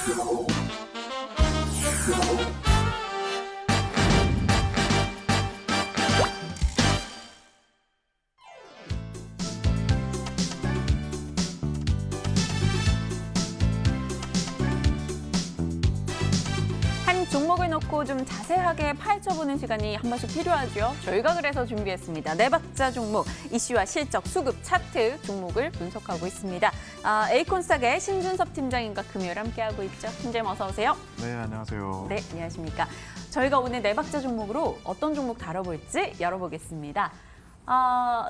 한 종목을 놓고 좀 자세하게 파헤쳐보는 시간이 한 번씩 필요하죠. 저희가 그래서 준비했습니다. 네 박자 종목, 이슈와 실적, 수급, 차트 종목을 분석하고 있습니다. 에이콘스탁의 신준섭 팀장님과 금요일 함께하고 있죠. 팀장님 어서 오세요. 네, 안녕하세요. 네, 안녕하십니까. 저희가 오늘 네 박자 종목으로 어떤 종목 다뤄볼지 열어보겠습니다.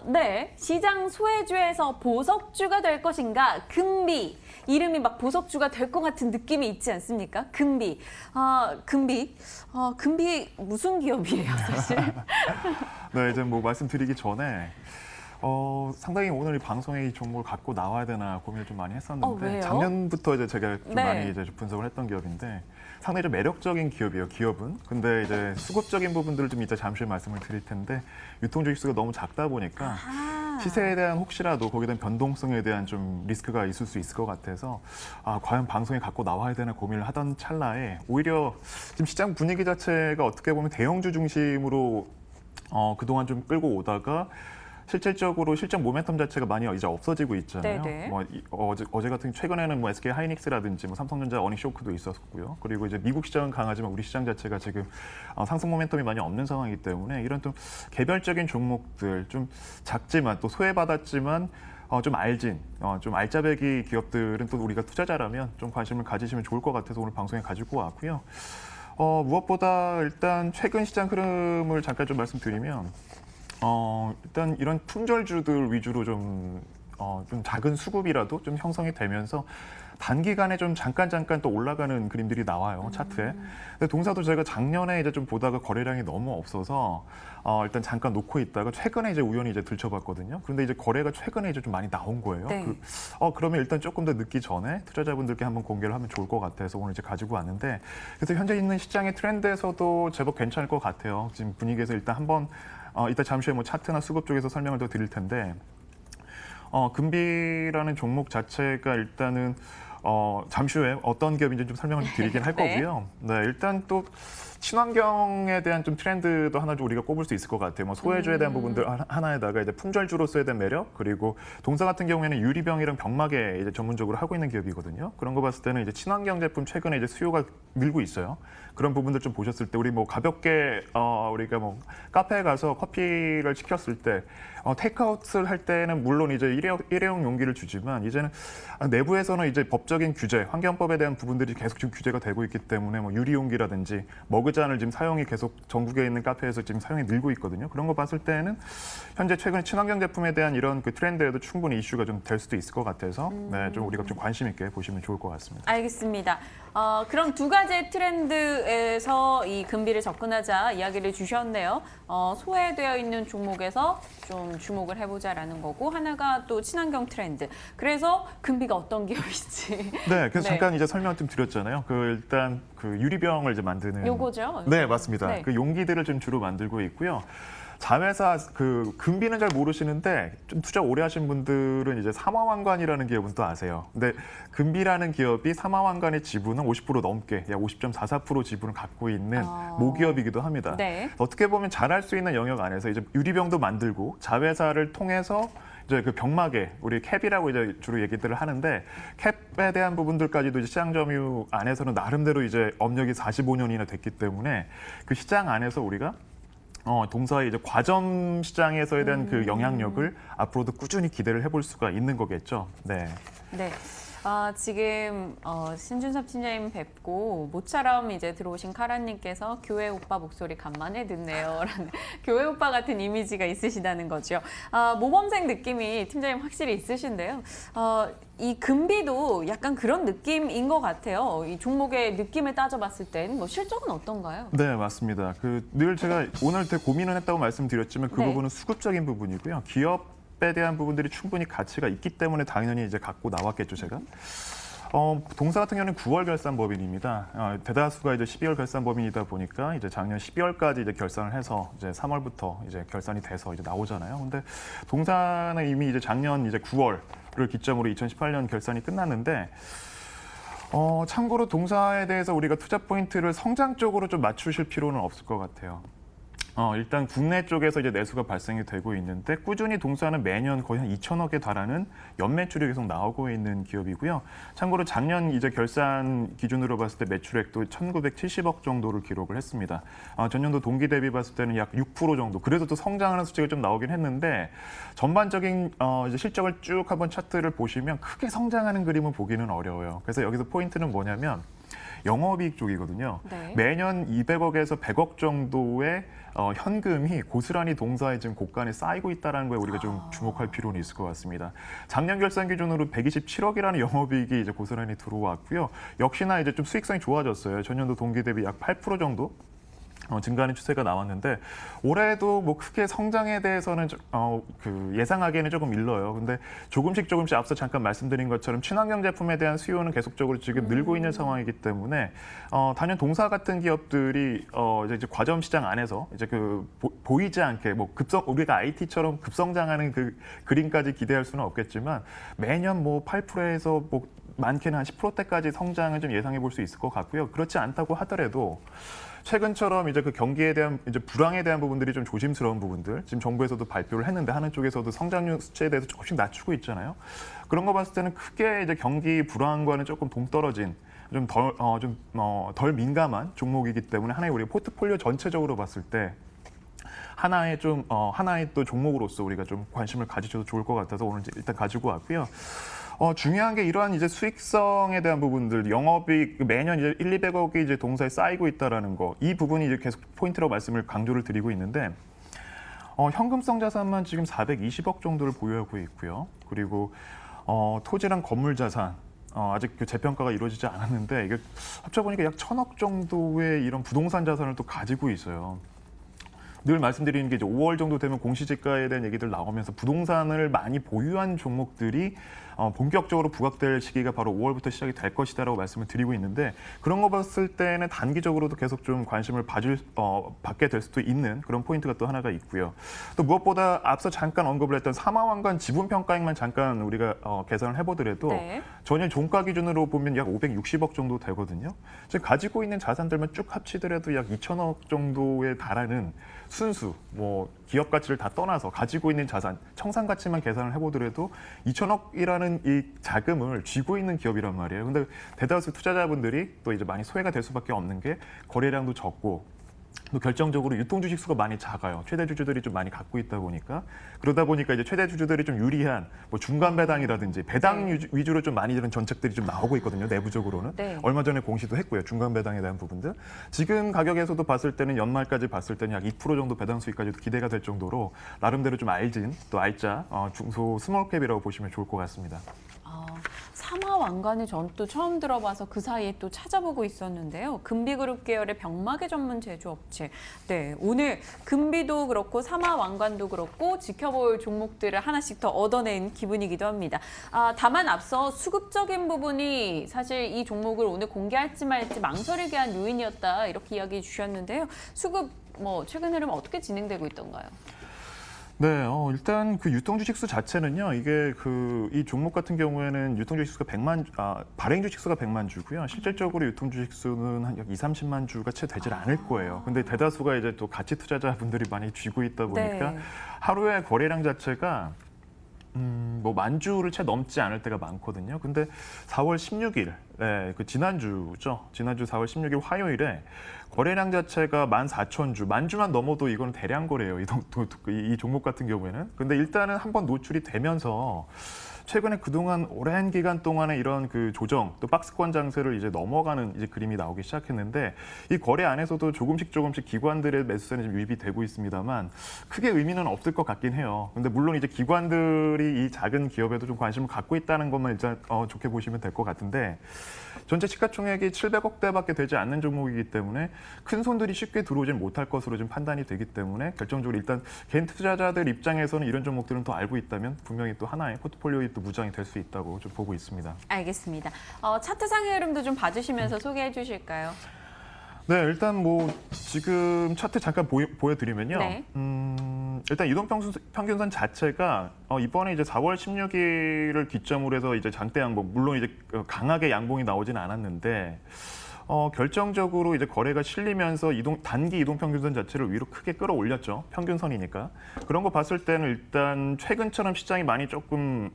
네, 시장 소외주에서 보석주가 될 것인가? 금비. 이름이 막 보석주가 될 것 같은 느낌이 있지 않습니까? 금비. 금비 무슨 기업이에요, 사실? 네, 이제 뭐 말씀드리기 전에 상당히 오늘 이 방송에 이 종목을 갖고 나와야 되나 고민을 좀 많이 했었는데 왜요? 작년부터 이제 제가 좀 네. 많이 이제 분석을 했던 기업인데 상당히 좀 매력적인 기업이에요, 기업은. 근데 이제 수급적인 부분들을 좀 이따 잠시 말씀을 드릴 텐데 유통주식수가 너무 작다 보니까 시세에 대한 혹시라도 거기에 대한 변동성에 대한 좀 리스크가 있을 수 있을 것 같아서 과연 방송에 갖고 나와야 되나 고민을 하던 찰나에 오히려 지금 시장 분위기 자체가 어떻게 보면 대형주 중심으로 그동안 좀 끌고 오다가 실질적으로 실적 모멘텀 자체가 많이 이제 없어지고 있잖아요. 네네. 어제 같은 최근에는 뭐 SK 하이닉스라든지 뭐 삼성전자 어닝 쇼크도 있었고요. 그리고 이제 미국 시장은 강하지만 우리 시장 자체가 지금 상승 모멘텀이 많이 없는 상황이기 때문에 이런 좀 개별적인 종목들 좀 작지만 또 소외받았지만 좀 알진, 좀 알짜배기 기업들은 또 우리가 투자자라면 좀 관심을 가지시면 좋을 것 같아서 오늘 방송에 가지고 왔고요. 무엇보다 일단 최근 시장 흐름을 잠깐 좀 말씀드리면 일단 이런 품절주들 위주로 좀 작은 수급이라도 좀 형성이 되면서 단기간에 좀 잠깐 또 올라가는 그림들이 나와요, 차트에. 근데 동사도 제가 작년에 이제 좀 보다가 거래량이 너무 없어서 일단 잠깐 놓고 있다가 최근에 이제 우연히 이제 들춰봤거든요. 그런데 이제 거래가 최근에 이제 좀 많이 나온 거예요. 네. 그러면 일단 조금 더 늦기 전에 투자자분들께 한번 공개를 하면 좋을 것 같아서 오늘 이제 가지고 왔는데 그래서 현재 있는 시장의 트렌드에서도 제법 괜찮을 것 같아요. 지금 분위기에서 일단 한번 이따 잠시 후에 뭐 차트나 수급 쪽에서 설명을 더 드릴 텐데 금비라는 종목 자체가 일단은 잠시 후에 어떤 기업인지 좀 설명을 드리긴 할 네. 거고요. 네, 일단 또 친환경에 대한 좀 트렌드도 하나 좀 우리가 꼽을 수 있을 것 같아요. 뭐 소외주에 대한 부분들 하나에다가 이제 품절주로서에 대한 매력 그리고 동사 같은 경우에는 유리병이랑 병마개 이제 전문적으로 하고 있는 기업이거든요. 그런 거 봤을 때는 이제 친환경 제품 최근에 이제 수요가 늘고 있어요. 그런 부분들 좀 보셨을 때 우리 뭐 가볍게 우리가 뭐 카페에 가서 커피를 시켰을 때 테이크아웃을 할 때는 물론 이제 일회용 용기를 주지만 이제는 내부에서는 이제 법적인 규제, 환경법에 대한 부분들이 계속 지금 규제가 되고 있기 때문에 뭐 유리 용기라든지 머그잔을 지금 사용이 계속 전국에 있는 카페에서 지금 사용이 늘고 있거든요. 그런 거 봤을 때는 현재 최근에 친환경 제품에 대한 이런 그 트렌드에도 충분히 이슈가 좀 될 수도 있을 것 같아서 네, 좀 우리가 좀 관심 있게 보시면 좋을 것 같습니다. 알겠습니다. 그럼 두 가지 트렌드에서 이 금비를 접근하자 이야기를 주셨네요. 소외되어 있는 종목에서 좀 주목을 해보자라는 거고 하나가 또 친환경 트렌드. 그래서 금비가 어떤 기업인지. 네, 그래서 네. 잠깐 이제 설명 좀 드렸잖아요. 일단 그 유리병을 이제 만드는 요거죠? 네, 맞습니다. 네. 그 용기들을 좀 주로 만들고 있고요. 자회사 그 금비는 잘 모르시는데 좀 투자 오래 하신 분들은 이제 삼화왕관이라는 기업은 또 아세요. 근데 금비라는 기업이 삼화왕관의 지분은 50% 넘게 약 50.44% 지분을 갖고 있는 모기업이기도 합니다. 네. 어떻게 보면 잘할 수 있는 영역 안에서 이제 유리병도 만들고 자회사를 통해서 이제 그 병마개, 우리 캡이라고 이제 주로 얘기들을 하는데 캡에 대한 부분들까지도 이제 시장 점유 안에서는 나름대로 이제 업력이 45년이나 됐기 때문에 그 시장 안에서 우리가 동사의 이제 과점 시장에서에 대한 그 영향력을 앞으로도 꾸준히 기대를 해볼 수가 있는 거겠죠. 네. 네. 지금 신준섭 팀장님 뵙고 모처럼 이제 들어오신 카라님께서 교회 오빠 목소리 간만에 듣네요라는 교회 오빠 같은 이미지가 있으시다는 거죠. 모범생 느낌이 팀장님 확실히 있으신데요. 이 금비도 약간 그런 느낌인 것 같아요. 이 종목의 느낌을 따져봤을 땐 뭐 실적은 어떤가요? 네, 맞습니다. 늘 제가 오늘 되게 고민을 했다고 말씀드렸지만 그 네. 부분은 수급적인 부분이고요. 기업에 대한 부분들이 충분히 가치가 있기 때문에 당연히 이제 갖고 나왔겠죠, 제가. 동사 같은 경우는 9월 결산 법인입니다. 대다수가 이제 12월 결산 법인이다 보니까 이제 작년 12월까지 이제 결산을 해서 이제 3월부터 이제 결산이 돼서 이제 나오잖아요. 근데 동사는 이미 이제 작년 이제 9월을 기점으로 2018년 결산이 끝났는데 참고로 동사에 대해서 우리가 투자 포인트를 성장 쪽으로 좀 맞추실 필요는 없을 것 같아요. 일단 국내 쪽에서 이제 내수가 발생이 되고 있는데 꾸준히 동사는 매년 거의 한 2천억에 달하는 연매출이 계속 나오고 있는 기업이고요. 참고로 작년 이제 결산 기준으로 봤을 때 매출액도 1,970억 정도를 기록을 했습니다. 전년도 동기 대비 봤을 때는 약 6% 정도. 그래도 또 성장하는 수치가 좀 나오긴 했는데 전반적인 이제 실적을 쭉 한번 차트를 보시면 크게 성장하는 그림을 보기는 어려워요. 그래서 여기서 포인트는 뭐냐면 영업이익 쪽이거든요. 네. 매년 200억에서 100억 정도의 현금이 고스란히 동사에 지금 곳간에 쌓이고 있다는 거에 우리가 좀 주목할 필요는 있을 것 같습니다. 작년 결산 기준으로 127억이라는 영업이익이 이제 고스란히 들어왔고요. 역시나 이제 좀 수익성이 좋아졌어요. 전년도 동기 대비 약 8% 정도. 증가하는 추세가 나왔는데 올해도 뭐 크게 성장에 대해서는 예상하기에는 조금 일러요. 근데 조금씩 앞서 잠깐 말씀드린 것처럼 친환경 제품에 대한 수요는 계속적으로 지금 늘고 있는 상황이기 때문에 단연 동사 같은 기업들이 이제 과점 시장 안에서 이제 보이지 않게 뭐 우리가 IT처럼 급성장하는 그 그림까지 기대할 수는 없겠지만 매년 뭐 8%에서 뭐 많게는 한 10%대까지 성장을 좀 예상해 볼 수 있을 것 같고요. 그렇지 않다고 하더라도 최근처럼 이제 그 경기에 대한 이제 불황에 대한 부분들이 좀 조심스러운 부분들, 지금 정부에서도 발표를 했는데 하는 쪽에서도 성장률 수치에 대해서 조금씩 낮추고 있잖아요. 그런 거 봤을 때는 크게 이제 경기 불황과는 조금 동떨어진 좀 덜 민감한 종목이기 때문에 하나의 우리 포트폴리오 전체적으로 봤을 때 하나의 또 종목으로서 우리가 좀 관심을 가지셔도 좋을 것 같아서 오늘 일단 가지고 왔고요. 중요한 게 이러한 이제 수익성에 대한 부분들, 영업이익 매년 이제 200억이 이제 동사에 쌓이고 있다라는 거, 이 부분이 이제 계속 포인트로 말씀을 강조를 드리고 있는데, 현금성 자산만 지금 420억 정도를 보유하고 있고요. 그리고 토지랑 건물 자산, 아직 그 재평가가 이루어지지 않았는데 이게 합쳐보니까 약 1,000억 정도의 이런 부동산 자산을 또 가지고 있어요. 늘 말씀드리는 게 이제 5월 정도 되면 공시지가에 대한 얘기들 나오면서 부동산을 많이 보유한 종목들이 본격적으로 부각될 시기가 바로 5월부터 시작이 될 것이다라고 말씀을 드리고 있는데 그런 거 봤을 때는 단기적으로도 계속 좀 관심을 받게 될 수도 있는 그런 포인트가 또 하나가 있고요. 또 무엇보다 앞서 잠깐 언급을 했던 사마왕관 지분평가액만 잠깐 우리가 계산을 해보더라도 네. 전일 종가 기준으로 보면 약 560억 정도 되거든요. 지금 가지고 있는 자산들만 쭉 합치더라도 약 2천억 정도에 달하는 순수, 뭐 기업 가치를 다 떠나서 가지고 있는 자산, 청산 가치만 계산을 해보더라도 2천억이라는 이 자금을 쥐고 있는 기업이란 말이에요. 근데 대다수 투자자분들이 또 이제 많이 소외가 될 수밖에 없는 게 거래량도 적고 또 결정적으로 유통 주식 수가 많이 작아요. 최대 주주들이 좀 많이 갖고 있다 보니까 그러다 보니까 이제 최대 주주들이 좀 유리한 뭐 중간 배당이라든지 배당 위주로 좀 많이 이런 정책들이 좀 나오고 있거든요. 내부적으로는 네. 얼마 전에 공시도 했고요. 중간 배당에 대한 부분들 지금 가격에서도 봤을 때는 연말까지 봤을 때는 약 2% 정도 배당 수익까지도 기대가 될 정도로 나름대로 좀 알진 또 알짜 중소 스몰캡이라고 보시면 좋을 것 같습니다. 사마왕관을 전 또 처음 들어봐서 그 사이에 또 찾아보고 있었는데요. 금비그룹 계열의 병마개 전문 제조업체. 네, 오늘 금비도 그렇고 사마왕관도 그렇고 지켜볼 종목들을 하나씩 더 얻어낸 기분이기도 합니다. 다만 앞서 수급적인 부분이 사실 이 종목을 오늘 공개할지 말지 망설이게 한 요인이었다 이렇게 이야기해 주셨는데요. 수급 뭐 최근 흐름 어떻게 진행되고 있던가요? 네, 일단 그 유통 주식수 자체는요. 이게 이 종목 같은 경우에는 유통 주식수가 발행 주식수가 100만 주고요. 실질적으로 유통 주식수는 한 약 2, 30만 주가 채 되질 않을 거예요. 근데 대다수가 이제 또 가치 투자자분들이 많이 쥐고 있다 보니까 네. 하루에 거래량 자체가 뭐 10,000주를 채 넘지 않을 때가 많거든요. 근데 4월 16일, 네, 그 지난주죠. 지난주 4월 16일 화요일에 거래량 자체가 14,000주, 10,000주만 넘어도 이건 대량 거래예요. 이 종목 같은 경우에는. 근데 일단은 한번 노출이 되면서 최근에 그동안 오랜 기간 동안에 이런 그 조정 또 박스권 장세를 이제 넘어가는 이제 그림이 나오기 시작했는데 이 거래 안에서도 조금씩 기관들의 매수세는 지금 유입이 되고 있습니다만 크게 의미는 없을 것 같긴 해요. 근데 물론 이제 기관들이 이 작은 기업에도 좀 관심을 갖고 있다는 것만 일단 좋게 보시면 될 것 같은데 전체 시가총액이 700억대밖에 되지 않는 종목이기 때문에 큰 손들이 쉽게 들어오진 못할 것으로 좀 판단이 되기 때문에 결정적으로 일단 개인 투자자들 입장에서는 이런 종목들은 더 알고 있다면 분명히 또 하나의 포트폴리오에 또 무장이 될 수 있다고 좀 보고 있습니다. 알겠습니다. 차트상의 흐름도 좀 봐주시면서 소개해 주실까요? 네, 일단 뭐 지금 차트 잠깐 보여드리면요. 네. 일단 이동평균선 자체가 이번에 이제 4월 16일을 기점으로 해서 이제 장대 양봉, 물론 이제 강하게 양봉이 나오진 않았는데 결정적으로 이제 거래가 실리면서 단기 이동평균선 자체를 위로 크게 끌어올렸죠. 평균선이니까. 그런 거 봤을 때는 일단 최근처럼 시장이 많이 조금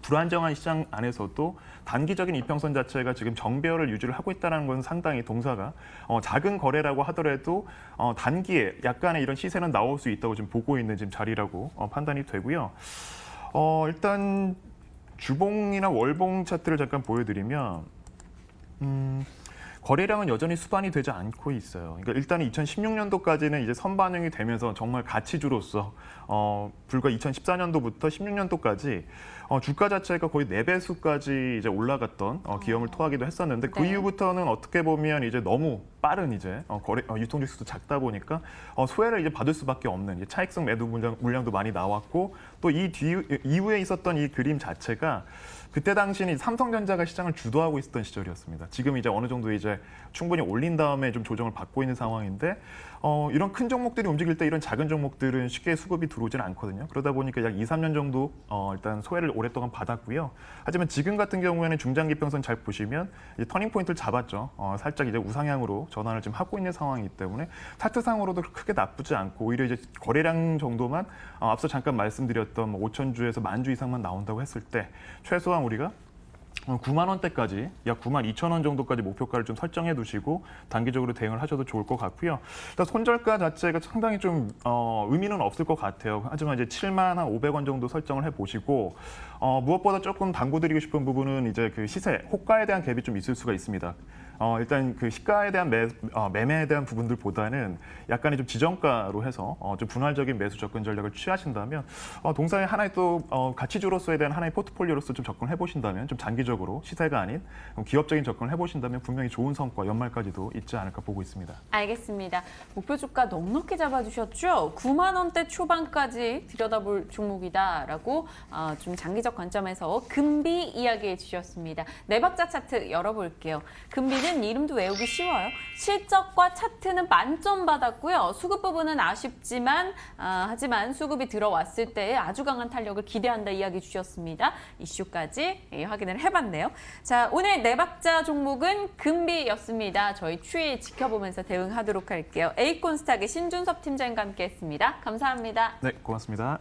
불안정한 시장 안에서도 단기적인 이평선 자체가 지금 정배열을 유지를 하고 있다는 건 상당히 동사가 작은 거래라고 하더라도 단기에 약간의 이런 시세는 나올 수 있다고 지금 보고 있는 지금 자리라고 판단이 되고요. 일단 주봉이나 월봉 차트를 잠깐 보여드리면 거래량은 여전히 수반이 되지 않고 있어요. 그러니까 일단 2016년도까지는 이제 선반영이 되면서 정말 가치주로서 불과 2014년도부터 16년도까지 주가 자체가 거의 4배수까지 이제 올라갔던 기염을 토하기도 했었는데 그 네. 이후부터는 어떻게 보면 이제 너무 빠른 이제 유통 지수도 작다 보니까 소외를 이제 받을 수밖에 없는 이제 차익성 매도 물량도 많이 나왔고 또 이 이후에 있었던 이 그림 자체가 그때 당시는 삼성전자가 시장을 주도하고 있었던 시절이었습니다. 지금 이제 어느 정도 이제 충분히 올린 다음에 좀 조정을 받고 있는 상황인데 이런 큰 종목들이 움직일 때 이런 작은 종목들은 쉽게 수급이 들어오지는 않거든요. 그러다 보니까 약 2, 3년 정도 일단 소외를 오랫동안 받았고요. 하지만 지금 같은 경우에는 중장기평선 잘 보시면 이제 터닝 포인트를 잡았죠. 살짝 이제 우상향으로 전환을 지금 하고 있는 상황이기 때문에 차트상으로도 크게 나쁘지 않고 오히려 이제 거래량 정도만 앞서 잠깐 말씀드렸던 5,000주에서 10,000주 이상만 나온다고 했을 때 최소한 우리가 9만 원대까지 약 9만 2천 원 정도까지 목표가를 좀 설정해 두시고 단기적으로 대응을 하셔도 좋을 것 같고요. 일단 손절가 자체가 상당히 좀 의미는 없을 것 같아요. 하지만 이제 7만 한 500원 정도 설정을 해 보시고 무엇보다 조금 당부드리고 싶은 부분은 이제 그 시세, 호가에 대한 갭이 좀 있을 수가 있습니다. 일단 그 시가에 대한 매매에 대한 부분들보다는 약간의 좀 지정가로 해서 좀 분할적인 매수 접근 전략을 취하신다면 동사의 하나의 또 가치주로서에 대한 하나의 포트폴리오로서 좀 접근해 보신다면 좀 장기적으로 시세가 아닌 기업적인 접근을 해보신다면 분명히 좋은 성과 연말까지도 있지 않을까 보고 있습니다. 알겠습니다. 목표 주가 넉넉히 잡아주셨죠? 9만 원대 초반까지 들여다볼 종목이다라고 좀 장기적 관점에서 금비 이야기해 주셨습니다. 네 박자 차트 열어볼게요. 금비는 이름도 외우기 쉬워요. 실적과 차트는 만점 받았고요. 수급 부분은 아쉽지만 하지만 수급이 들어왔을 때 아주 강한 탄력을 기대한다 이야기 주셨습니다. 이슈까지 확인을 해봤네요. 자, 오늘 네 박자 종목은 금비였습니다. 저희 추이 지켜보면서 대응하도록 할게요. 에이콘스탁의 신준섭 팀장님과 함께했습니다. 감사합니다. 네, 고맙습니다.